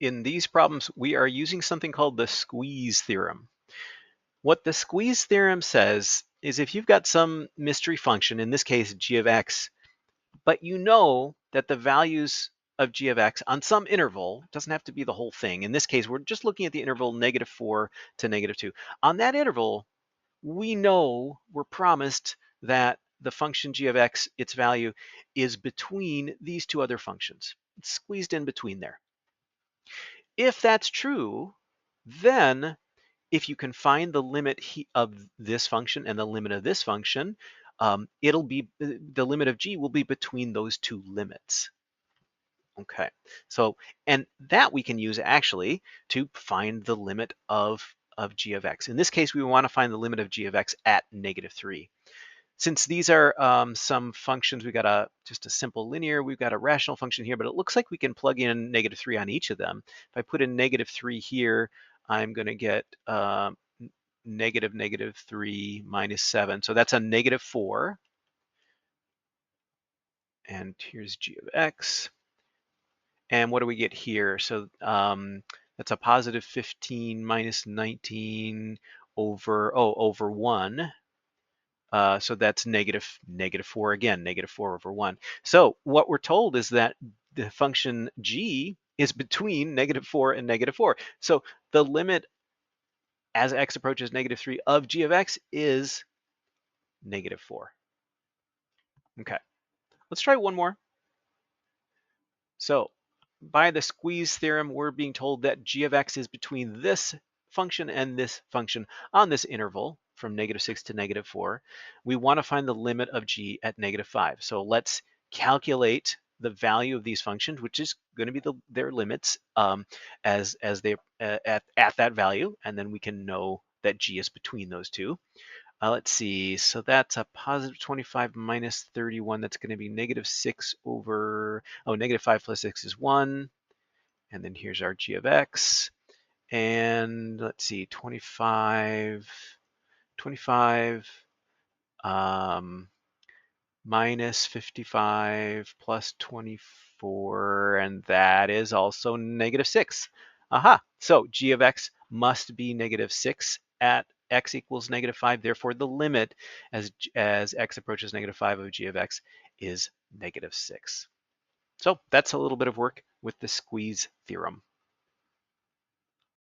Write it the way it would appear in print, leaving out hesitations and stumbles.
In these problems, we are using something called the squeeze theorem. What the squeeze theorem says is if you've got some mystery function, in this case g of x, but you know that the values of g of x on some interval, doesn't have to be the whole thing. In this case, we're just looking at the interval -4 to -2. On that interval, we know we're promised that the function g of x, its value, is between these two other functions. It's squeezed in between there. If that's true, then if you can find the limit of this function and the limit of this function, it'll be the limit of g will be between those two limits. Okay, so and that we can use actually to find the limit of g of x. In this case, we want to find the limit of g of x at -3. Since these are some functions, we got just a simple linear, we've got a rational function here, but it looks like we can plug in -3 on each of them. If I put in -3 here, I'm going to get -3 minus 7. So that's a -4. And here's g of x. And what do we get here? So that's a positive 15 minus 19 over 1. So that's -4 again, -4 over 1. So what we're told is that the function g is between -4 and -4. So the limit as x approaches -3 of g of x is -4. Okay, let's try one more. So by the squeeze theorem, we're being told that g of x is between this function and this function on this interval from -6 to -4. We want to find the limit of g at -5. So let's calculate the value of these functions, which is going to be their limits as they at that value, and then we can know that g is between those two. Let's see, so that's a positive 25 minus 31. That's going to be -6 over, -5 plus 6 is 1. And then here's our g of x. And let's see, 25 minus 55 plus 24, and that is also -6. Aha, so g of x must be -6 at x equals -5. Therefore, the limit as x approaches -5 of g of x is -6. So that's a little bit of work with the squeeze theorem.